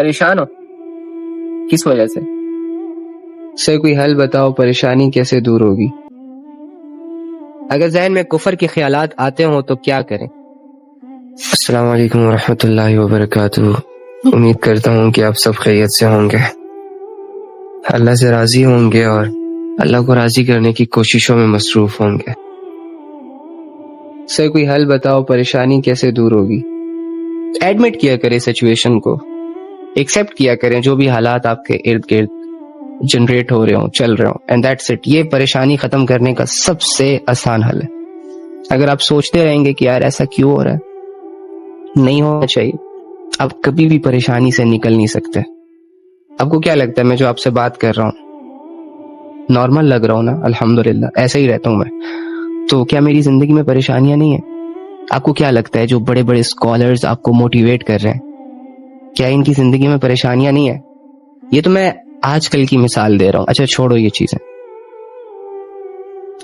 پریشان ہو کس وجہ سے؟ سے کوئی حل بتاؤ، پریشانی کیسے دور ہوگی؟ اگر ذہن میں کفر کے خیالات آتے ہوں تو کیا کریں؟ السلام علیکم ورحمۃ اللہ وبرکاتہ۔ امید کرتا ہوں کہ آپ سب خیریت سے ہوں گے، اللہ سے راضی ہوں گے اور اللہ کو راضی کرنے کی کوششوں میں مصروف ہوں گے۔ سے کوئی حل بتاؤ، پریشانی کیسے دور ہوگی؟ ایڈمٹ کیا کریں سچویشن کو، ایکسیپٹ کیا کریں جو بھی حالات آپ کے ارد گرد جنریٹ ہو رہے ہوں، چل رہے ہوں، اینڈ دیٹس اٹ۔ یہ پریشانی ختم کرنے کا سب سے آسان حل ہے۔ اگر آپ سوچتے رہیں گے کہ یار ایسا کیوں ہو رہا ہے، نہیں ہونا چاہیے، آپ کبھی بھی پریشانی سے نکل نہیں سکتے۔ آپ کو کیا لگتا ہے میں جو آپ سے بات کر رہا ہوں نارمل لگ رہا ہوں نا؟ الحمدللہ ایسا ہی رہتا ہوں میں، تو کیا میری زندگی میں پریشانیاں نہیں ہیں؟ آپ کو کیا لگتا ہے جو بڑے بڑے اسکالرز آپ کو موٹیویٹ کر رہے ہیں، کیا ان کی زندگی میں پریشانیاں نہیں ہیں؟ یہ تو میں آج کل کی مثال دے رہا ہوں، اچھا چھوڑو یہ چیزیں۔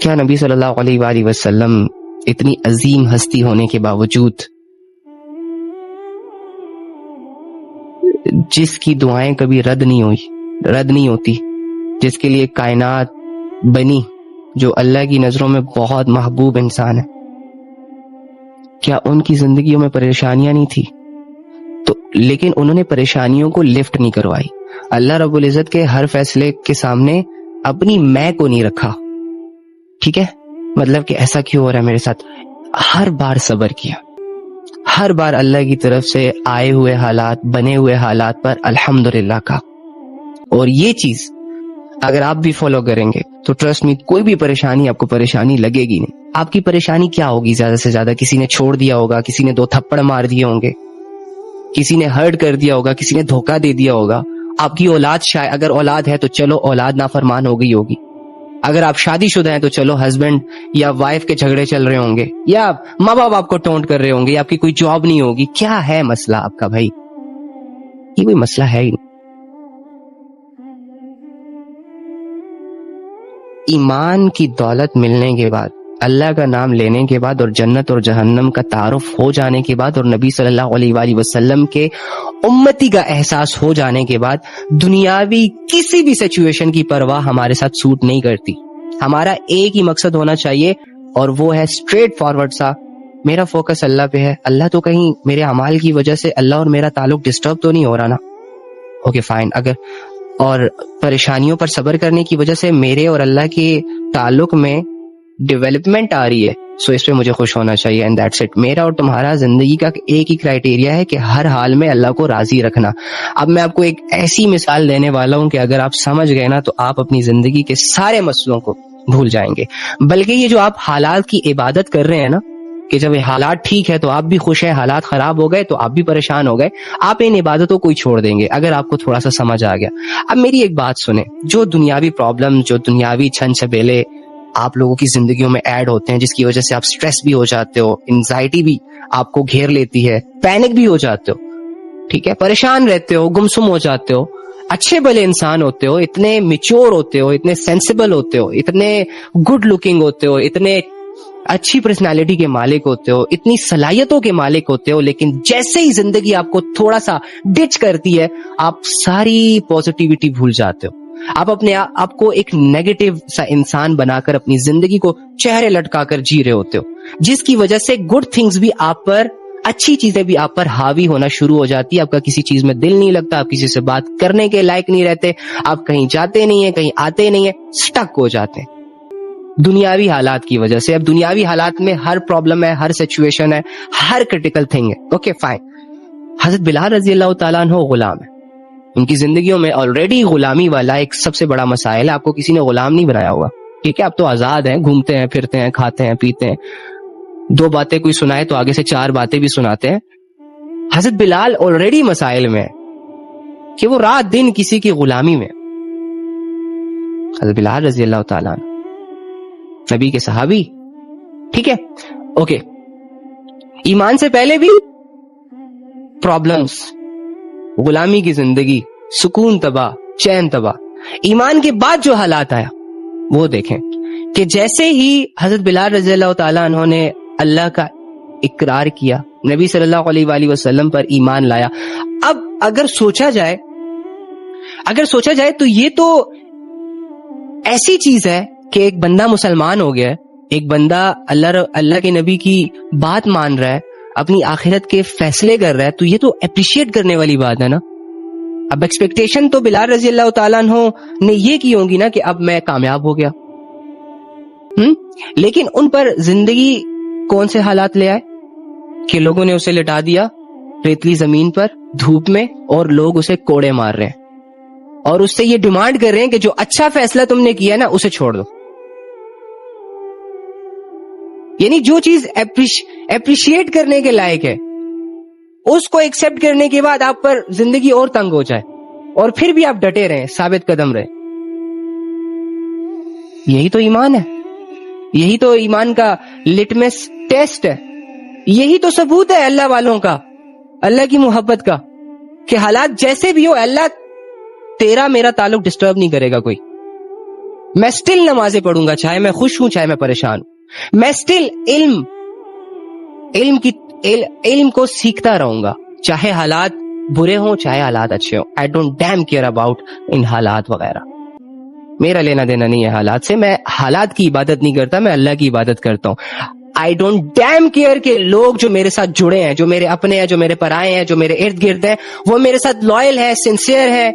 کیا نبی صلی اللہ علیہ وآلہ وسلم اتنی عظیم ہستی ہونے کے باوجود، جس کی دعائیں کبھی رد نہیں ہوتی، جس کے لیے کائنات بنی، جو اللہ کی نظروں میں بہت محبوب انسان ہے، کیا ان کی زندگیوں میں پریشانیاں نہیں تھی؟ تو لیکن انہوں نے پریشانیوں کو لفٹ نہیں کروائی۔ اللہ رب العزت کے ہر فیصلے کے سامنے اپنی میں کو نہیں رکھا، ٹھیک ہے؟ مطلب کہ ایسا کیوں ہو رہا ہے میرے ساتھ، ہر بار صبر کیا، ہر بار اللہ کی طرف سے آئے ہوئے حالات، بنے ہوئے حالات پر الحمدللہ کا۔ اور یہ چیز اگر آپ بھی فالو کریں گے تو ٹرسٹ می، کوئی بھی پریشانی آپ کو پریشانی لگے گی نہیں۔ آپ کی پریشانی کیا ہوگی؟ زیادہ سے زیادہ کسی نے چھوڑ دیا ہوگا، کسی نے 2 تھپڑ مار دیے ہوں گے، کسی نے ہرٹ کر دیا ہوگا، کسی نے دھوکہ دے دیا ہوگا، آپ کی اولاد شاید، اگر اولاد ہے تو چلو اولاد نافرمان ہو گئی ہوگی، اگر آپ شادی شدہ ہیں تو چلو ہسبینڈ یا وائف کے جھگڑے چل رہے ہوں گے، یا ماں باپ آپ کو ٹونٹ کر رہے ہوں گے، یا آپ کی کوئی جاب نہیں ہوگی۔ کیا ہے مسئلہ آپ کا بھائی؟ یہ کوئی مسئلہ ہے ہی نہیں۔ ایمان کی دولت ملنے کے بعد، اللہ کا نام لینے کے بعد، اور جنت اور جہنم کا تعارف ہو جانے کے بعد، اور نبی صلی اللہ علیہ وآلہ وسلم کے امتی کا احساس ہو جانے کے بعد، دنیاوی کسی بھی سچویشن کی پرواہ ہمارے ساتھ سوٹ نہیں کرتی۔ ہمارا ایک ہی مقصد ہونا چاہیے، اور وہ ہے اسٹریٹ فارورڈ سا، میرا فوکس اللہ پہ ہے۔ اللہ تو کہیں میرے اعمال کی وجہ سے اللہ اور میرا تعلق ڈسٹرب تو نہیں ہو رہا نا؟ Okay fine. اگر اور پریشانیوں پر صبر کرنے کی وجہ سے میرے اور اللہ کے تعلق میں ڈیولپمنٹ آ رہی ہے، سو اس پہ مجھے خوش ہونا چاہیے، اینڈ دیٹس اٹ۔ میرا اور تمہارا زندگی کا ایک ہی کرائیٹیریا ہے کہ ہر حال میں اللہ کو راضی رکھنا۔ اب میں آپ کو ایک ایسی مثال دینے والا ہوں کہ اگر آپ سمجھ گئے نا تو آپ اپنی زندگی کے سارے مسئلوں کو بھول جائیں گے۔ بلکہ یہ جو آپ حالات کی عبادت کر رہے ہیں نا، کہ جب حالات ٹھیک ہے تو آپ بھی خوش ہیں، حالات خراب ہو گئے تو آپ بھی پریشان ہو گئے، آپ ان عبادتوں کو ہی چھوڑ دیں گے اگر آپ کو تھوڑا سا سمجھ آ گیا۔ اب میری ایک بات سنیں، جو دنیاوی پرابلم، جو دنیاوی چھن چھبیلے آپ لوگوں کی زندگیوں میں ایڈ ہوتے ہیں، جس کی وجہ سے آپ سٹریس بھی ہو جاتے ہو، انزائٹی بھی آپ کو گھیر لیتی ہے، پینک بھی ہو جاتے ہو، ٹھیک ہے، پریشان رہتے ہو، گمسم ہو جاتے ہو، اچھے بھلے انسان ہوتے ہو، اتنے میچور ہوتے ہو، اتنے سینسیبل ہوتے ہو، اتنے گڈ لکنگ ہوتے ہو، اتنے اچھی پرسنالٹی کے مالک ہوتے ہو، اتنی صلاحیتوں کے مالک ہوتے ہو، لیکن جیسے ہی زندگی آپ کو تھوڑا سا ڈچ کرتی ہے، آپ ساری پازیٹیوٹی بھول جاتے ہو، آپ اپنے آپ کو ایک نیگیٹو سا انسان بنا کر اپنی زندگی کو چہرے لٹکا کر جی رہے ہوتے ہو، جس کی وجہ سے گڈ تھنگز بھی آپ پر، اچھی چیزیں بھی آپ پر حاوی ہونا شروع ہو جاتی ہے، آپ کا کسی چیز میں دل نہیں لگتا، آپ کسی سے بات کرنے کے لائق نہیں رہتے، آپ کہیں جاتے نہیں ہیں، کہیں آتے نہیں ہیں، سٹک ہو جاتے ہیں دنیاوی حالات کی وجہ سے۔ اب دنیاوی حالات میں ہر پرابلم ہے، ہر سچویشن ہے، ہر کرٹیکل تھنگ ہے، اوکے فائن۔ حضرت بلال رضی اللہ تعالیٰ عنہ غلام ہے، ان کی زندگیوں میں آلریڈی غلامی والا ایک سب سے بڑا مسائل ہے، آپ کو کسی نے غلام نہیں بنایا ہوا، ٹھیک ہے، آپ تو آزاد ہیں، گھومتے ہیں، پھرتے ہیں، کھاتے ہیں، پیتے ہیں، 2 باتیں کوئی سنائے تو آگے سے 4 باتیں بھی سناتے ہیں۔ حضرت بلال آلریڈی مسائل میں کہ وہ رات دن کسی کی غلامی میں۔ حضرت بلال رضی اللہ تعالیٰ عنہ نبی کے صحابی، ٹھیک ہے، اوکے، ایمان سے پہلے بھی پرابلمز، غلامی کی زندگی، سکون تباہ، چین تباہ، ایمان کے بعد جو حالات آیا وہ دیکھیں کہ جیسے ہی حضرت بلال رضی اللہ تعالیٰ عنہ نے اللہ کا اقرار کیا، نبی صلی اللہ علیہ وآلہ وسلم پر ایمان لایا، اب اگر سوچا جائے تو یہ تو ایسی چیز ہے کہ ایک بندہ مسلمان ہو گیا ہے, ایک بندہ اللہ کے نبی کی بات مان رہا ہے, اپنی آخرت کے فیصلے کر رہا ہے, تو یہ تو اپریشیٹ کرنے والی بات ہے نا. اب ایکسپیکٹیشن تو بلال رضی اللہ تعالیٰ عنہ نے یہ کی ہوگی نا کہ اب میں کامیاب ہو گیا, لیکن ان پر زندگی کون سے حالات لے آئے کہ لوگوں نے اسے لٹا دیا ریتلی زمین پر دھوپ میں, اور لوگ اسے کوڑے مار رہے ہیں اور اس سے یہ ڈیمانڈ کر رہے ہیں کہ جو اچھا فیصلہ تم نے کیا نا اسے چھوڑ دو. یعنی جو چیز اپریشیٹ کرنے کے لائق ہے اس کو ایکسپٹ کرنے کے بعد آپ پر زندگی اور تنگ ہو جائے اور پھر بھی آپ ڈٹے رہیں, ثابت قدم رہے. یہی تو ایمان ہے, یہی تو ایمان کا لٹمس ٹیسٹ ہے, یہی تو ثبوت ہے اللہ والوں کا, اللہ کی محبت کا, کہ حالات جیسے بھی ہو اللہ تیرا میرا تعلق ڈسٹرب نہیں کرے گا کوئی. میں سٹل نمازیں پڑھوں گا, چاہے میں خوش ہوں چاہے میں پریشان ہوں. میں سٹل علم کو سیکھتا رہوں گا, چاہے حالات برے ہوں چاہے حالات اچھے ہوں. I don't damn care about ان حالات وغیرہ, میرا لینا دینا نہیں ہے حالات سے. میں حالات کی عبادت نہیں کرتا, میں اللہ کی عبادت کرتا ہوں. آئی ڈونٹ ڈیم کیئر کہ لوگ جو میرے ساتھ جڑے ہیں, جو میرے اپنے ہیں, جو میرے پرائے ہیں, جو میرے ارد گرد ہیں, وہ میرے ساتھ لائل ہے, سنسیئر ہے,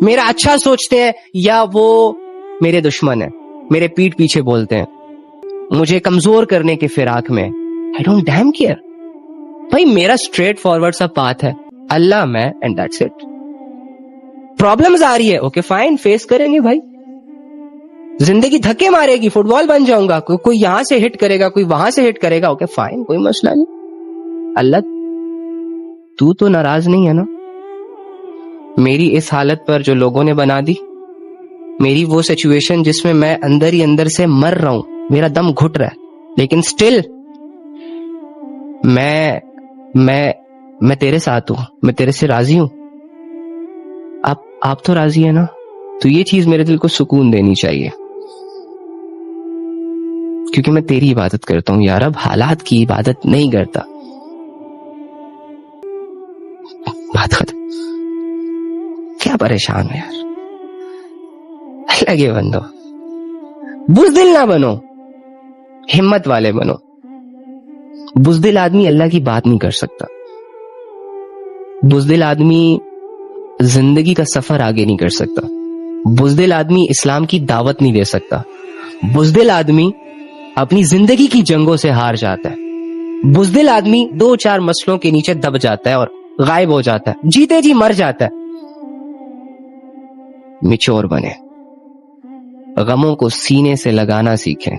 میرا اچھا سوچتے ہیں, یا وہ میرے دشمن ہیں, میرے پیٹھ پیچھے بولتے ہیں, مجھے کمزور کرنے کے فراق میں. آئی ڈونٹ ڈیم کیئر بھائی, میرا اسٹریٹ فارورڈ سا پاتھ ہے, اللہ میں, اینڈ دیٹس اٹ. پرابلمز آ رہی ہے, اوکے فائن, فیس کریں گے بھائی. زندگی دھکے مارے گی, فٹ بال بن جاؤں گا, کوئی یہاں سے ہٹ کرے گا, کوئی وہاں سے ہٹ کرے گا, اوکے فائن, کوئی مسئلہ نہیں. اللہ تو ناراض نہیں ہے نا میری اس حالت پر جو لوگوں نے بنا دی, میری وہ سچویشن جس میں میں اندر ہی اندر سے مر رہا ہوں, میرا دم گھٹ رہا ہے, لیکن سٹل میں تیرے ساتھ ہوں, میں تیرے سے راضی ہوں. آپ تو راضی ہے نا, تو یہ چیز میرے دل کو سکون دینی چاہیے, کیونکہ میں تیری عبادت کرتا ہوں یار, اب حالات کی عبادت نہیں کرتا. بات ختم. کیا پریشان ہو یار, اللہ کے بندو, بزدل نہ بنو, ہمت والے بنو. بزدل آدمی اللہ کی بات نہیں کر سکتا, بزدل آدمی زندگی کا سفر آگے نہیں کر سکتا, بزدل آدمی اسلام کی دعوت نہیں دے سکتا, بزدل آدمی اپنی زندگی کی جنگوں سے ہار جاتا ہے, بزدل آدمی 2-4 مسئلوں کے نیچے دب جاتا ہے اور غائب ہو جاتا ہے, جیتے جی مر جاتا ہے. میچور بنے, غموں کو سینے سے لگانا سیکھیں,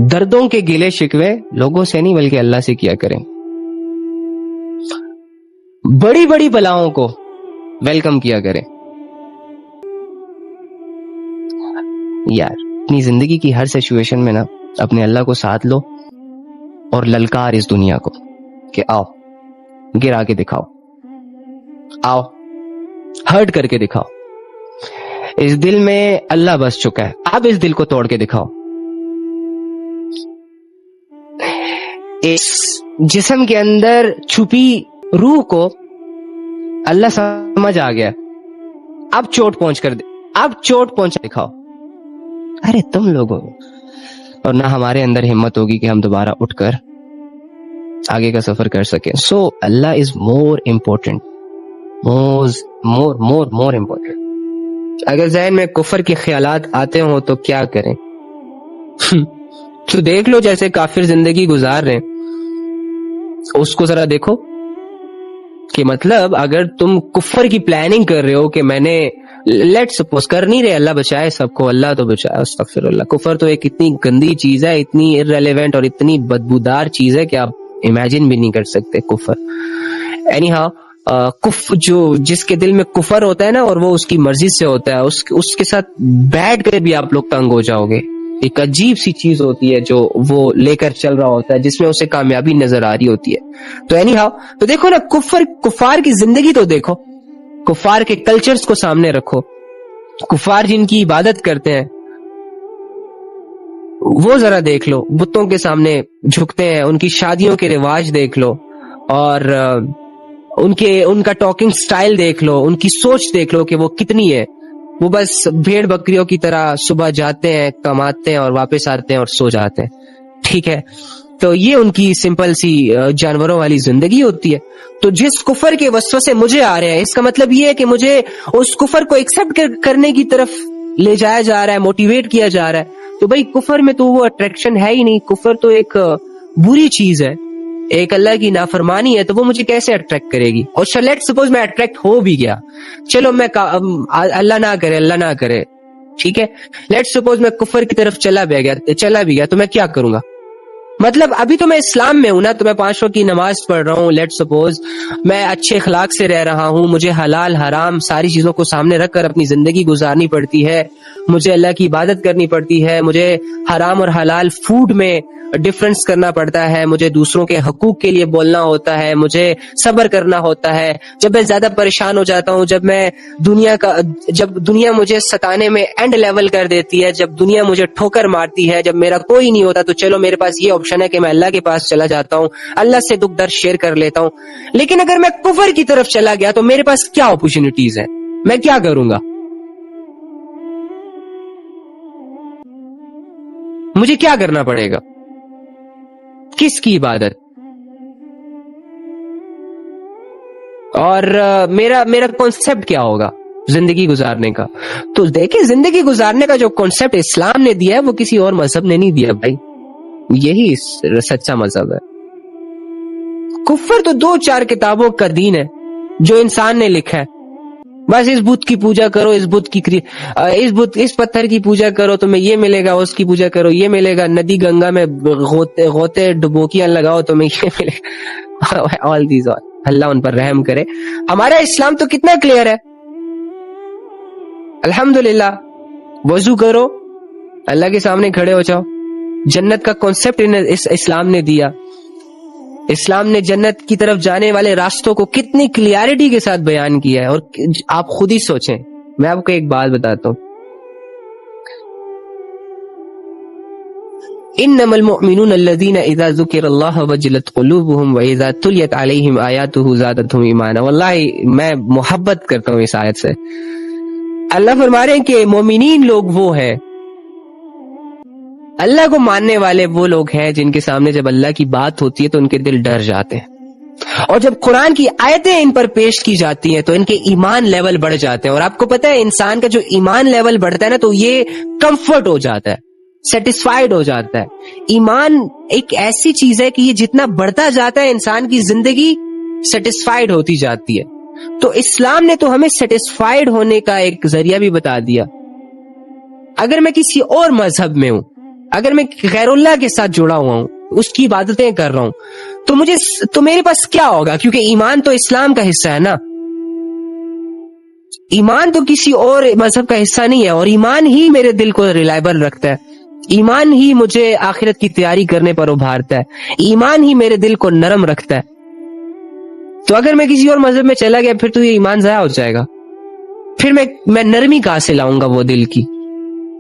دردوں کے گلے شکوے لوگوں سے نہیں بلکہ اللہ سے کیا کریں. بڑی بڑی بلاؤں کو ویلکم کیا کریں. یار اپنی زندگی کی ہر سچویشن میں نا اپنے اللہ کو ساتھ لو اور للکار اس دنیا کو کہ آؤ گرا کے دکھاؤ, آؤ ہرٹ کر کے دکھاؤ. اس دل میں اللہ بس چکا ہے, اب اس دل کو توڑ کے دکھاؤ. اس جسم کے اندر چھپی روح کو اللہ سمجھ آ گیا, اب چوٹ پہنچا دکھاؤ. ارے تم لوگوں, اور نہ ہمارے اندر ہمت ہوگی کہ ہم دوبارہ اٹھ کر آگے کا سفر کر سکیں. سو اللہ از مور امپورٹنٹ, مور امپورٹنٹ. اگر ذہن میں کفر کے خیالات آتے ہوں تو کیا کریں؟ تو دیکھ لو جیسے کافر زندگی گزار رہے ہیں, اس کو ذرا دیکھو کہ مطلب اگر تم کفر کی پلاننگ کر رہے ہو کہ میں نے لیٹ سپوز کر نہیں رہے, اللہ بچائے سب کو, اللہ تو بچائے, استغفر اللہ. کفر تو ایک اتنی گندی چیز ہے, اتنی irrelevant اور اتنی بدبودار چیز ہے کہ آپ امیجن بھی نہیں کر سکتے کفر. اینی ہاؤ, جو جس کے دل میں کفر ہوتا ہے نا اور وہ اس کی مرضی سے ہوتا ہے, اس کے ساتھ بیٹھ کر بھی آپ لوگ تنگ ہو جاؤ گے. ایک عجیب سی چیز ہوتی ہے جو وہ لے کر چل رہا ہوتا ہے, جس میں اسے کامیابی نظر آ رہی ہوتی ہے. تو اینی ہاؤ, تو دیکھو نا کفار کی زندگی تو دیکھو, کفار کے کلچرز کو سامنے رکھو, کفار جن کی عبادت کرتے ہیں وہ ذرا دیکھ لو, بتوں کے سامنے جھکتے ہیں, ان کی شادیوں کے رواج دیکھ لو, ان کا ٹاکنگ سٹائل دیکھ لو, ان کی سوچ دیکھ لو کہ وہ کتنی ہے. وہ بس بھیڑ بکریوں کی طرح صبح جاتے ہیں, کماتے ہیں اور واپس آتے ہیں اور سو جاتے ہیں. ٹھیک ہے, تو یہ ان کی سمپل سی جانوروں والی زندگی ہوتی ہے. تو جس کفر کے وسوسے مجھے آ رہے ہیں, اس کا مطلب یہ ہے کہ مجھے اس کفر کو ایکسپٹ کرنے کی طرف لے جایا جا رہا ہے, موٹیویٹ کیا جا رہا ہے. تو بھائی کفر میں تو وہ اٹریکشن ہے ہی نہیں. کفر تو ایک بری چیز ہے, ایک اللہ کی نافرمانی ہے, تو وہ مجھے کیسے اٹریکٹ کرے گی؟ اور لیٹ سپوز میں اٹریکٹ ہو بھی گیا, چلو میں اللہ نہ کرے ٹھیک ہے, لیٹ سپوز میں کفر کی طرف چلا بھی گیا تو میں کیا کروں گا؟ مطلب ابھی تو میں اسلام میں ہوں نا, تو میں 5 وقت کی نماز پڑھ رہا ہوں, لیٹ سپوز میں اچھے اخلاق سے رہ رہا ہوں, مجھے حلال حرام ساری چیزوں کو سامنے رکھ کر اپنی زندگی گزارنی پڑتی ہے, مجھے اللہ کی عبادت کرنی پڑتی ہے, مجھے حرام اور حلال فوڈ میں ڈفرنس کرنا پڑتا ہے, مجھے دوسروں کے حقوق کے لیے بولنا ہوتا ہے, مجھے صبر کرنا ہوتا ہے. جب میں زیادہ پریشان ہو جاتا ہوں, جب دنیا مجھے ستانے میں اینڈ لیول کر دیتی ہے, جب دنیا مجھے ٹھوکر مارتی ہے, جب میرا کوئی نہیں ہوتا, تو چلو میرے پاس یہ آپشن ہے کہ میں اللہ کے پاس چلا جاتا ہوں, اللہ سے دکھ درد شیئر کر لیتا ہوں. لیکن اگر میں کفر کی طرف چلا گیا تو میرے پاس کیا اپرچونٹیز ہیں؟ میں کیا کروں گا؟ مجھے کیا کرنا پڑے گا؟ کس کی عبادت؟ اور میرا کانسیپٹ کیا ہوگا زندگی گزارنے کا؟ تو دیکھیں, زندگی گزارنے کا جو کانسیپٹ اسلام نے دیا ہے وہ کسی اور مذہب نے نہیں دیا بھائی, یہی سچا مذہب ہے. کفر تو 2-4 کتابوں کا دین ہے جو انسان نے لکھا ہے. بس اس بت کی پوجا کرو, اس پتھر کی پوجا کرو, تمہیں یہ ملے گا, اس کی پوجا کرو یہ ملے گا, ندی گنگا میں غوطے ڈبوکیاں لگاؤ تمہیں یہ ملے گا. آل دیز آل, اللہ ان پر رحم کرے. ہمارا اسلام تو کتنا کلیئر ہے, الحمدللہ. وضو کرو, اللہ کے سامنے کھڑے ہو جاؤ. جنت کا کانسیپٹ اسلام نے دیا. اسلام نے جنت کی طرف جانے والے راستوں کو کتنی کلیئرٹی کے ساتھ بیان کیا ہے. اور آپ خود ہی سوچیں, میں آپ کو ایک بات بتاتا ہوں, انما المؤمنون الذين اذا ذكر الله وجلت قلوبهم واذا تليت عليهم آیاته زادتهم ایمانا. واللہ میں محبت کرتا ہوں اس آیت سے. اللہ فرما رہے ہیں کہ مومنین لوگ وہ ہیں, اللہ کو ماننے والے وہ لوگ ہیں جن کے سامنے جب اللہ کی بات ہوتی ہے تو ان کے دل ڈر جاتے ہیں, اور جب قرآن کی آیتیں ان پر پیش کی جاتی ہیں تو ان کے ایمان لیول بڑھ جاتے ہیں. اور آپ کو پتہ ہے انسان کا جو ایمان لیول بڑھتا ہے نا, تو یہ کمفرٹ ہو جاتا ہے, سیٹسفائیڈ ہو جاتا ہے. ایمان ایک ایسی چیز ہے کہ یہ جتنا بڑھتا جاتا ہے انسان کی زندگی سیٹسفائیڈ ہوتی جاتی ہے. تو اسلام نے تو ہمیں سیٹسفائیڈ ہونے کا ایک ذریعہ بھی بتا دیا. اگر میں کسی اور مذہب میں ہوں, اگر میں غیر اللہ کے ساتھ جڑا ہوا ہوں, اس کی عبادتیں کر رہا ہوں, تو میرے پاس کیا ہوگا؟ کیونکہ ایمان تو اسلام کا حصہ ہے نا, ایمان تو کسی اور مذہب کا حصہ نہیں ہے. اور ایمان ہی میرے دل کو ریلائبل رکھتا ہے, ایمان ہی مجھے آخرت کی تیاری کرنے پر ابھارتا ہے, ایمان ہی میرے دل کو نرم رکھتا ہے. تو اگر میں کسی اور مذہب میں چلا گیا پھر تو یہ ایمان ضائع ہو جائے گا. پھر میں نرمی کہاں سے لاؤں گا وہ دل کی؟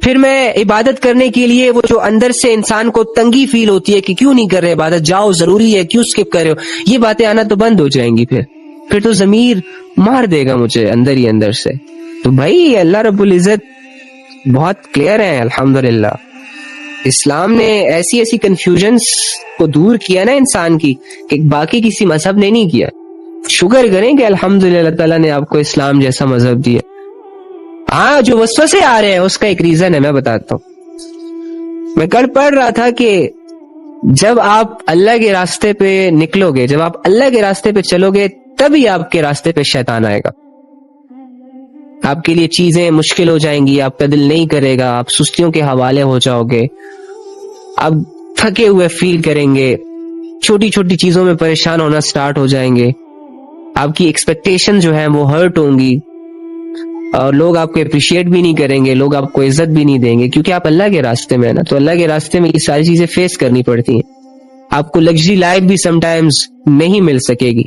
پھر میں عبادت کرنے کے لیے وہ جو اندر سے انسان کو تنگی فیل ہوتی ہے کہ کیوں نہیں کر رہے عبادت, جاؤ ضروری ہے, کیوں سکپ کر رہے ہو, یہ باتیں آنا تو بند ہو جائیں گی. پھر تو ضمیر مار دے گا مجھے اندر ہی اندر سے. تو بھائی اللہ رب العزت بہت کلیئر ہے الحمدللہ. اسلام نے ایسی کنفیوژنس کو دور کیا نا انسان کی, کہ باقی کسی مذہب نے نہیں کیا. شکر کریں کہ الحمدللہ تعالیٰ نے آپ کو اسلام جیسا مذہب دیا. ہاں, جو وسوسے آ رہے ہیں اس کا ایک ریزن ہے, میں بتاتا ہوں. میں کل پڑھ رہا تھا کہ جب آپ اللہ کے راستے پہ نکلو گے, جب آپ اللہ کے راستے پہ چلو گے, تبھی آپ کے راستے پہ شیطان آئے گا. آپ کے لیے چیزیں مشکل ہو جائیں گی, آپ کا دل نہیں کرے گا, آپ سستیوں کے حوالے ہو جاؤ گے, آپ تھکے ہوئے فیل کریں گے, چھوٹی چھوٹی چیزوں میں پریشان ہونا سٹارٹ ہو جائیں گے, آپ کی ایکسپیکٹیشن جو ہیں وہ ہرٹ ہوں گی, اور لوگ آپ کو اپریشیٹ بھی نہیں کریں گے, لوگ آپ کو عزت بھی نہیں دیں گے, کیونکہ آپ اللہ کے راستے میں ہیں نا. تو اللہ کے راستے میں یہ ساری چیزیں فیس کرنی پڑتی ہیں. آپ کو لگژری لائف بھی سم ٹائمز نہیں مل سکے گی.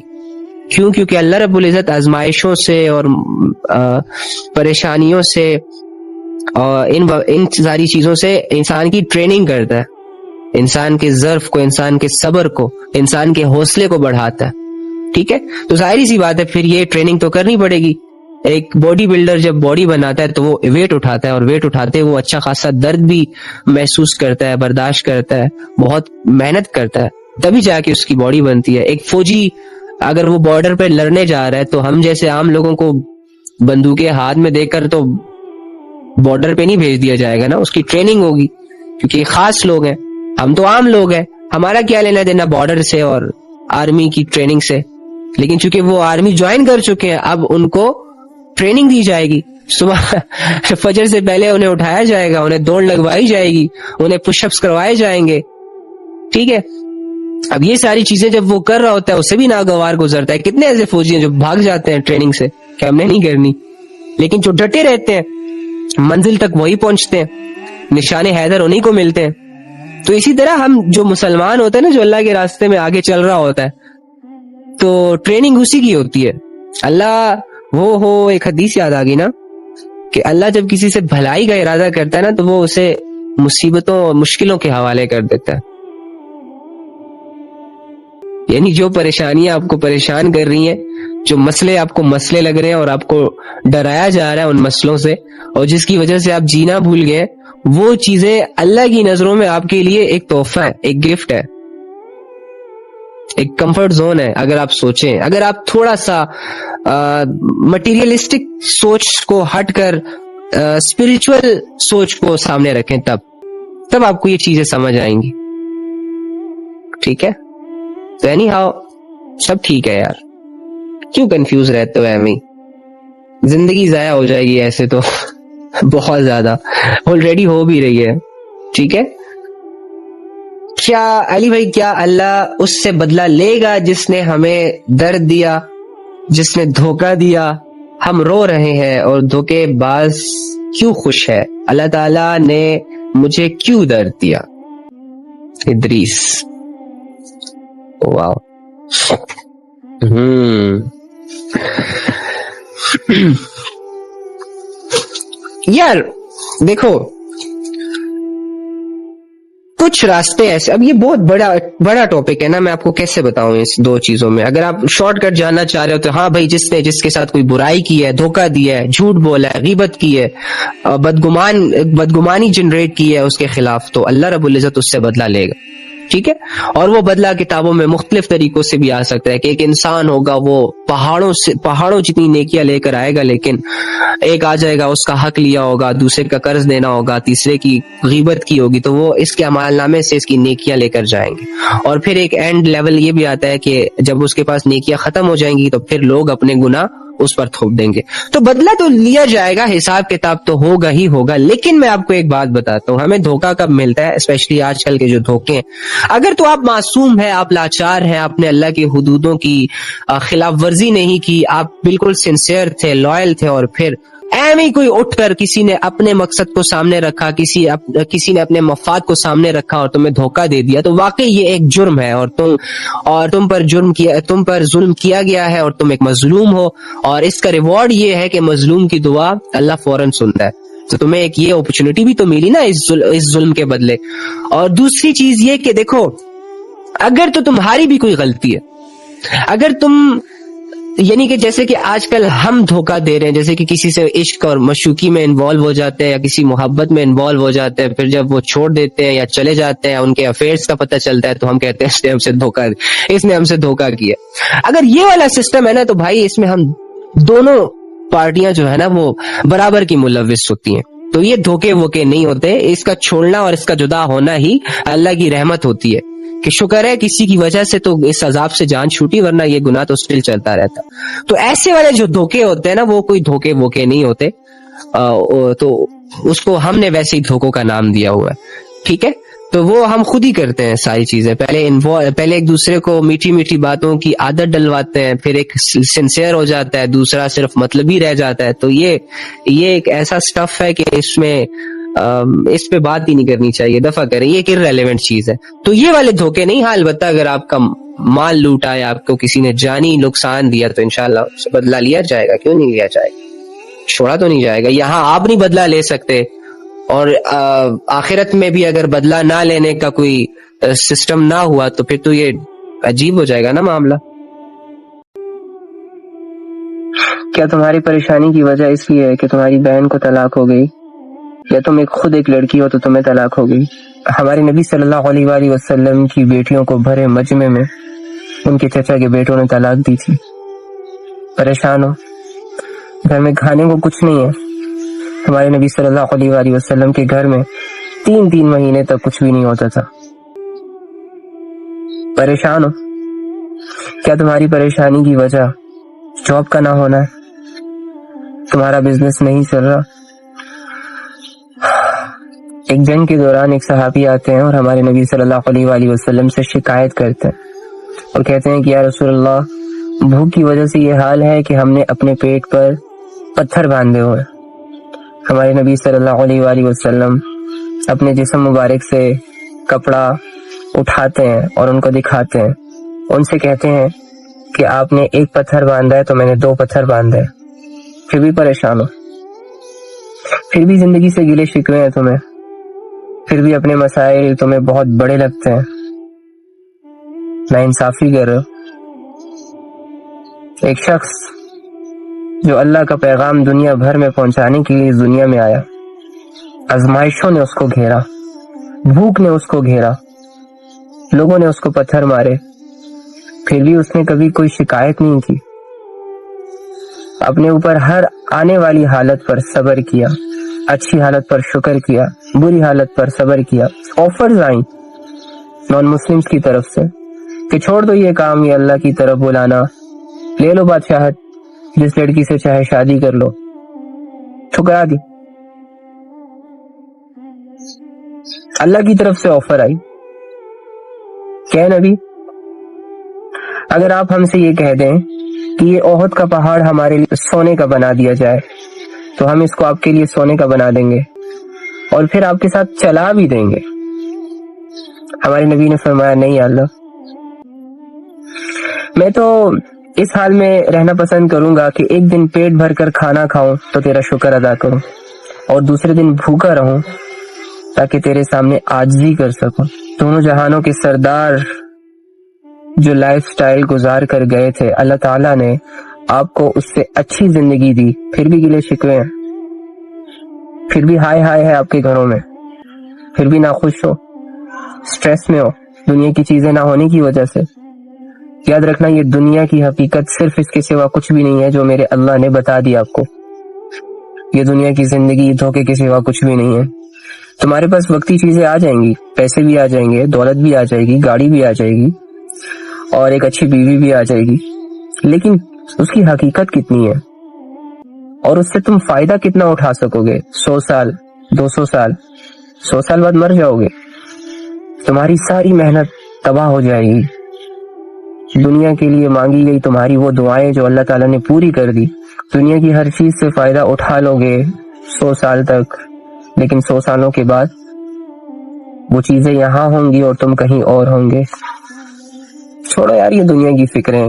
کیوں؟ کیونکہ اللہ رب العزت آزمائشوں سے اور پریشانیوں سے اور ان ساری چیزوں سے انسان کی ٹریننگ کرتا ہے, انسان کے ظرف کو, انسان کے صبر کو, انسان کے حوصلے کو بڑھاتا ہے. ٹھیک ہے. تو ظاہری سی بات ہے پھر یہ ٹریننگ تو کرنی پڑے گی. ایک باڈی بلڈر جب باڈی بناتا ہے تو وہ ویٹ اٹھاتا ہے, اور ویٹ اٹھاتے وہ اچھا خاصا درد بھی محسوس کرتا ہے, برداشت کرتا ہے, بہت محنت کرتا ہے, تبھی جا کے اس کی باڈی بنتی ہے. ایک فوجی اگر وہ بارڈر پہ لڑنے جا رہا ہے تو ہم جیسے عام لوگوں کو بندوقیں ہاتھ میں دے کر تو بارڈر پہ نہیں بھیج دیا جائے گا نا, اس کی ٹریننگ ہوگی, کیونکہ یہ خاص لوگ ہیں, ہم تو عام لوگ ہیں, ہمارا کیا لینا دینا بارڈر سے اور آرمی کی ٹریننگ سے. لیکن چونکہ وہ آرمی جوائن کر چکے ہیں, اب ان کو ٹریننگ دی جائے گی. صبح فجر سے پہلے انہیں اٹھایا جائے گا, انہیں دوڑ لگوائی جائے گی, انہیں پش اپس کروائے جائیں گے. ٹھیک ہے. اب یہ ساری چیزیں جب وہ کر رہا ہوتا ہے اسے بھی ناگوار گزرتا ہے. کتنے ایسے فوجی ہیں جو بھاگ جاتے ہیں ٹریننگ سے کہ ہم نے نہیں کرنی, لیکن جو ڈٹے رہتے ہیں منزل تک وہی پہنچتے ہیں, نشان حیدر انہی کو ملتے ہیں. تو اسی طرح ہم جو مسلمان ہوتے ہیں نا, جو اللہ کے راستے میں آگے چل رہا ہوتا ہے, تو ٹریننگ اسی کی ہوتی ہے. اللہ ایک حدیث یاد آ گئی نا کہ اللہ جب کسی سے بھلائی کا ارادہ کرتا ہے نا تو وہ اسے مصیبتوں اور مشکلوں کے حوالے کر دیتا ہے. یعنی جو پریشانیاں آپ کو پریشان کر رہی ہیں, جو مسئلے آپ کو مسئلے لگ رہے ہیں اور آپ کو ڈرایا جا رہا ہے ان مسئلوں سے, اور جس کی وجہ سے آپ جینا بھول گئے, وہ چیزیں اللہ کی نظروں میں آپ کے لیے ایک تحفہ ہے, ایک گفٹ ہے, ایک کمفرٹ زون ہے. اگر آپ سوچیں, اگر آپ تھوڑا سا مٹیریلسٹک سوچ کو ہٹ کر اسپرچل سوچ کو سامنے رکھیں, تب آپ کو یہ چیزیں سمجھ آئیں گی. ٹھیک ہے. تو اینی ہاؤ سب ٹھیک ہے یار, کیوں کنفیوز رہتے ہو ایویں, زندگی ضائع ہو جائے گی ایسے تو بہت زیادہ, آلریڈی ہو بھی رہی ہے. ٹھیک ہے. کیا علی بھائی, کیا اللہ اس سے بدلہ لے گا جس نے ہمیں درد دیا, جس نے دھوکہ دیا؟ ہم رو رہے ہیں اور دھوکے باز کیوں خوش ہے, اللہ تعالیٰ نے مجھے کیوں درد دیا؟ ادریس. واو. یار دیکھو, کچھ راستے ایسے, اب یہ بہت بڑا ٹاپک ہے نا, میں آپ کو کیسے بتاؤں اس دو چیزوں میں. اگر آپ شارٹ کٹ جاننا چاہ رہے ہو تو ہاں بھائی, جس کے ساتھ کوئی برائی کی ہے, دھوکہ دیا ہے, جھوٹ بولا ہے, غیبت کی ہے, بدگمانی جنریٹ کی ہے اس کے خلاف, تو اللہ رب العزت اس سے بدلہ لے گا. ٹھیک ہے. اور وہ بدلہ کتابوں میں مختلف طریقوں سے بھی آ سکتا ہے کہ ایک انسان ہوگا وہ پہاڑوں جتنی نیکیاں لے کر آئے گا, لیکن ایک آ جائے گا اس کا حق لیا ہوگا, دوسرے کا قرض دینا ہوگا, تیسرے کی غیبت کی ہوگی, تو وہ اس کے اعمال نامے سے اس کی نیکیاں لے کر جائیں گے. اور پھر ایک اینڈ لیول یہ بھی آتا ہے کہ جب اس کے پاس نیکیاں ختم ہو جائیں گی تو پھر لوگ اپنے گناہ اس پر تھوپ دیں گے. تو بدلہ تو لیا جائے گا, حساب کتاب تو ہوگا ہی ہوگا. لیکن میں آپ کو ایک بات بتاتا ہوں, ہمیں دھوکہ کب ملتا ہے, اسپیشلی آج کل کے جو دھوکے ہیں. اگر تو آپ معصوم ہیں, آپ لاچار ہیں, آپ نے اللہ کی حدودوں کی خلاف ورزی نہیں کی, آپ بالکل سنسیئر تھے, لائل تھے, اور پھر ایویں کوئی اٹھ کر کسی نے اپنے مقصد کو سامنے رکھا, کسی نے اپنے مفاد کو سامنے رکھا اور تمہیں دھوکہ دے دیا, تو واقعی یہ ایک جرم ہے, اور تم پر ظلم کیا گیا ہے, اور تم ایک مظلوم ہو, اور اس کا ریوارڈ یہ ہے کہ مظلوم کی دعا اللہ فوراً سنتا ہے. تو تمہیں ایک یہ اپرچونٹی بھی تو ملی نا اس ظلم کے بدلے. اور دوسری چیز یہ کہ دیکھو, اگر تو تمہاری بھی کوئی غلطی ہے, اگر تم یعنی کہ جیسے کہ آج کل ہم دھوکہ دے رہے ہیں, جیسے کہ کسی سے عشق اور مشوقی میں انوالو ہو جاتے ہیں, یا کسی محبت میں انوالو ہو جاتے ہیں, پھر جب وہ چھوڑ دیتے ہیں یا چلے جاتے ہیں, ان کے افیئرس کا پتہ چلتا ہے, تو ہم کہتے ہیں اس نے ہم سے دھوکہ کیا. اگر یہ والا سسٹم ہے نا, تو بھائی اس میں ہم دونوں پارٹیاں جو ہے نا وہ برابر کی ملوث ہوتی ہیں. تو یہ دھوکے ووکے نہیں ہوتے, اس کا چھوڑنا اور اس کا جدا ہونا ہی اللہ کی رحمت ہوتی ہے, کہ شکر ہے کسی کی وجہ سے تو اس عذاب سے جان چھوٹی, ورنہ یہ گناہ تو سٹل چلتا رہتا. تو ایسے والے جو دھوکے ہوتے ہیں نا, وہ کوئی دھوکے ووکے نہیں ہوتے, تو اس کو ہم نے ویسے ہی دھوکوں کا نام دیا ہوا ہے. ٹھیک ہے. تو وہ ہم خود ہی کرتے ہیں ساری چیزیں, پہلے ایک دوسرے کو میٹھی میٹھی باتوں کی عادت ڈلواتے ہیں, پھر ایک سنسیئر ہو جاتا ہے, دوسرا صرف مطلبی رہ جاتا ہے. تو یہ ایک ایسا سٹف ہے کہ اس پہ بات ہی نہیں کرنی چاہیے, دفع کریں, یہ ایک irrelevant چیز ہے. تو یہ والے دھوکے نہیں. ہاں البتہ اگر آپ کا مال لوٹا یا آپ کو کسی نے جانی نقصان دیا, تو انشاءاللہ اس سے بدلہ لیا جائے گا. کیوں نہیں لیا جائے گا, چھوڑا تو نہیں جائے گا. یہاں آپ نہیں بدلہ لے سکتے, اور آخرت میں بھی اگر بدلہ نہ لینے کا کوئی سسٹم نہ ہوا, تو پھر تو یہ عجیب ہو جائے گا نا معاملہ. کیا تمہاری پریشانی کی وجہ اس لیے ہے کہ تمہاری بہن کو طلاق ہو گئی، یا تم خود ایک لڑکی ہو تو تمہیں طلاق ہو گئی؟ ہمارے نبی صلی اللہ علیہ وآلہ وسلم کی بیٹیوں کو بھرے مجمع میں ان کے چچا کے بیٹوں نے طلاق دی تھی۔ پریشان ہو، گھر میں کھانے کو کچھ نہیں ہے۔ ہمارے نبی صلی اللہ علیہ وآلہ وسلم کے گھر میں 3 مہینے تک کچھ بھی نہیں ہوتا تھا۔ پریشان ہو، کیا تمہاری پریشانی کی وجہ جاب کا نہ ہونا ہے؟ تمہارا بزنس نہیں چل رہا؟ ایک جنگ کے دوران ایک صحابی آتے ہیں اور ہمارے نبی صلی اللہ علیہ وآلہ وسلم سے شکایت کرتے ہیں اور کہتے ہیں کہ یا رسول اللہ، بھوک کی وجہ سے یہ حال ہے کہ ہم نے اپنے پیٹ پر پتھر باندھے ہوئے۔ ہمارے نبی صلی اللہ علیہ وآلہ وسلم اپنے جسم مبارک سے کپڑا اٹھاتے ہیں اور ان کو دکھاتے ہیں، ان سے کہتے ہیں کہ آپ نے ایک پتھر باندھا ہے تو میں نے 2 پتھر باندھے، پھر بھی پریشان ہو، پھر بھی زندگی سے گلے شکوے ہیں تمہیں، پھر بھی اپنے مسائل تمہیں بہت بڑے لگتے ہیں، ناانصافی کر رہے ہو۔ ایک شخص جو اللہ کا پیغام دنیا بھر میں پہنچانے کے لیے اس دنیا میں آیا، آزمائشوں نے اس کو گھیرا، بھوک نے اس کو گھیرا، لوگوں نے اس کو پتھر مارے، پھر بھی اس نے کبھی کوئی شکایت نہیں کی، اپنے اوپر ہر آنے والی حالت پر صبر کیا، اچھی حالت پر شکر کیا، بری حالت پر صبر کیا۔ آفرز آئیں نان مسلمز کی طرف سے کہ چھوڑ دو یہ کام، یہ اللہ کی طرف بلانا، لے لو بادشاہت، جس لڑکی سے چاہے شادی کر لو، ٹھکرا دی۔ اللہ کی طرف سے آفر آئی کہ نبی، اگر آپ ہم سے یہ کہہ دیں کہ یہ احد کا پہاڑ ہمارے لیے سونے کا بنا دیا جائے تو ہم اس کو آپ کے لیے سونے کا بنا دیں گے اور پھر آپ کے ساتھ چلا بھی دیں گے۔ ہمارے نبی نے فرمایا نہیں یا اللہ، میں تو اس حال میں رہنا پسند کروں گا کہ ایک دن پیٹ بھر کر کھانا کھاؤں تو تیرا شکر ادا کروں، اور دوسرے دن بھوکا رہوں تاکہ تیرے سامنے عاجزی کر سکوں۔ دونوں جہانوں کے سردار جو لائف سٹائل گزار کر گئے تھے، اللہ تعالیٰ نے آپ کو اس سے اچھی زندگی دی، پھر بھی گلے شکوے ہیں، پھر بھی ہائے ہائے ہے آپ کے گھروں میں، پھر بھی ناخوش ہو، سٹریس میں ہو دنیا کی چیزیں نہ ہونے کی وجہ سے۔ یاد رکھنا، یہ دنیا کی حقیقت صرف اس کے سوا کچھ بھی نہیں ہے جو میرے اللہ نے بتا دیا آپ کو۔ یہ دنیا کی زندگی دھوکے کے سوا کچھ بھی نہیں ہے۔ تمہارے پاس وقتی چیزیں آ جائیں گی، پیسے بھی آ جائیں گے، دولت بھی آ جائے گی، گاڑی بھی آ جائے گی، اور ایک اچھی بیوی بھی آ جائے گی، لیکن اس کی حقیقت کتنی ہے اور اس سے تم فائدہ کتنا اٹھا سکو گے؟ 100 سال، 200 سال، 100 سال بعد مر جاؤ گے، تمہاری ساری محنت تباہ ہو جائے گی۔ دنیا کے لیے مانگی گئی تمہاری وہ دعائیں جو اللہ تعالیٰ نے پوری کر دی، دنیا کی ہر چیز سے فائدہ اٹھا لو گے 100 سال تک، لیکن 100 سالوں کے بعد وہ چیزیں یہاں ہوں گی اور تم کہیں اور ہوں گے۔ چھوڑو یار یہ دنیا کی فکریں،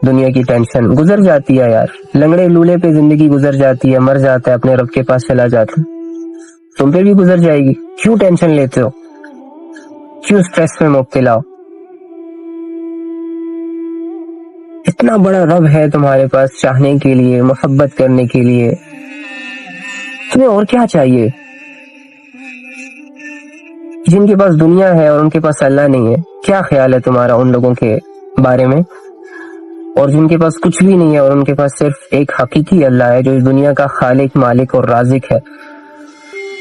دنیا کی ٹینشن گزر جاتی ہے یار، لنگڑے لولے پہ زندگی گزر جاتی ہے، مر جاتا ہے، اپنے رب کے پاس چلا جاتا ہے، تم پہ بھی گزر جائے گی، کیوں ٹینشن لیتے ہو، کیوں سٹریس میں مبتلا ہو؟ اتنا بڑا رب ہے تمہارے پاس چاہنے کے لیے، محبت کرنے کے لیے، تمہیں اور کیا چاہیے؟ جن کے پاس دنیا ہے اور ان کے پاس اللہ نہیں ہے، کیا خیال ہے تمہارا ان لوگوں کے بارے میں؟ اور جن کے پاس کچھ بھی نہیں ہے اور ان کے پاس صرف ایک حقیقی اللہ ہے جو اس دنیا کا خالق، مالک اور رازق ہے،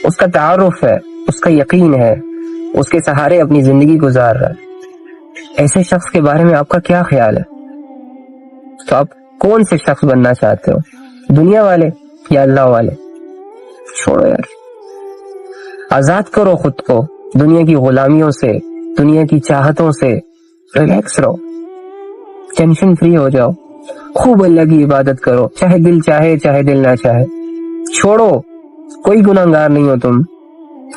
اس کا تعارف ہے، اس کا یقین ہے، اس کے سہارے اپنی زندگی گزار رہا ہے، ایسے شخص کے بارے میں آپ کا کیا خیال ہے؟ تو آپ کون سے شخص بننا چاہتے ہو، دنیا والے یا اللہ والے؟ چھوڑو یار، آزاد کرو خود کو دنیا کی غلامیوں سے، دنیا کی چاہتوں سے، ریلیکس رہو، ٹینشن فری ہو جاؤ، خوب اللہ کی عبادت کرو، چاہے دل چاہے چاہے دل نہ چاہے، چھوڑو، کوئی گناہگار نہیں ہو تم،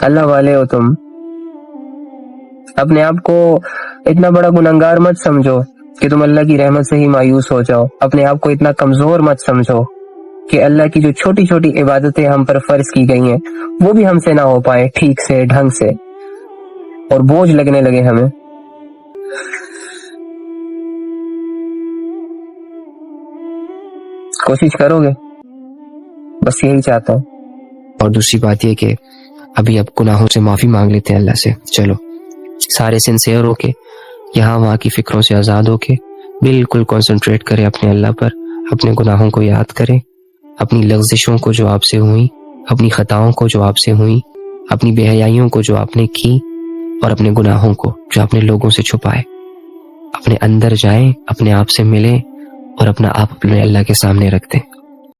اللہ والے ہو تم۔ اپنے آپ کو اتنا بڑا گناہگار مت سمجھو کہ تم اللہ کی رحمت سے ہی مایوس ہو جاؤ، اپنے آپ کو اتنا کمزور مت سمجھو کہ اللہ کی جو چھوٹی چھوٹی عبادتیں ہم پر فرض کی گئی ہیں وہ بھی ہم سے نہ ہو پائے ٹھیک سے، ڈھنگ سے، اور بوجھ لگنے لگے ہمیں۔ کوشش کرو گے؟ بس یہی چاہتا ہوں. اور دوسری بات یہ کہ ابھی اب گناہوں سے معافی مانگ لیتے ہیں اللہ سے. چلو سارے سنسیئر ہو کے یہاں وہاں کی فکروں سے آزاد ہو کے بالکل کنسنٹریٹ کریں اپنے اللہ پر. اپنے گناہوں کو یاد کریں، اپنی لغزشوں کو جو آپ سے ہوئیں، اپنی خطاؤں کو جو آپ سے ہوئیں، اپنی بے حیائیوں کو جو آپ نے کی، اور اپنے گناہوں کو جو آپ نے لوگوں سے چھپائے. اپنے اندر جائیں، اپنے آپ سے ملیں اور اپنا آپ اپنے اللہ کے سامنے رکھ دیں.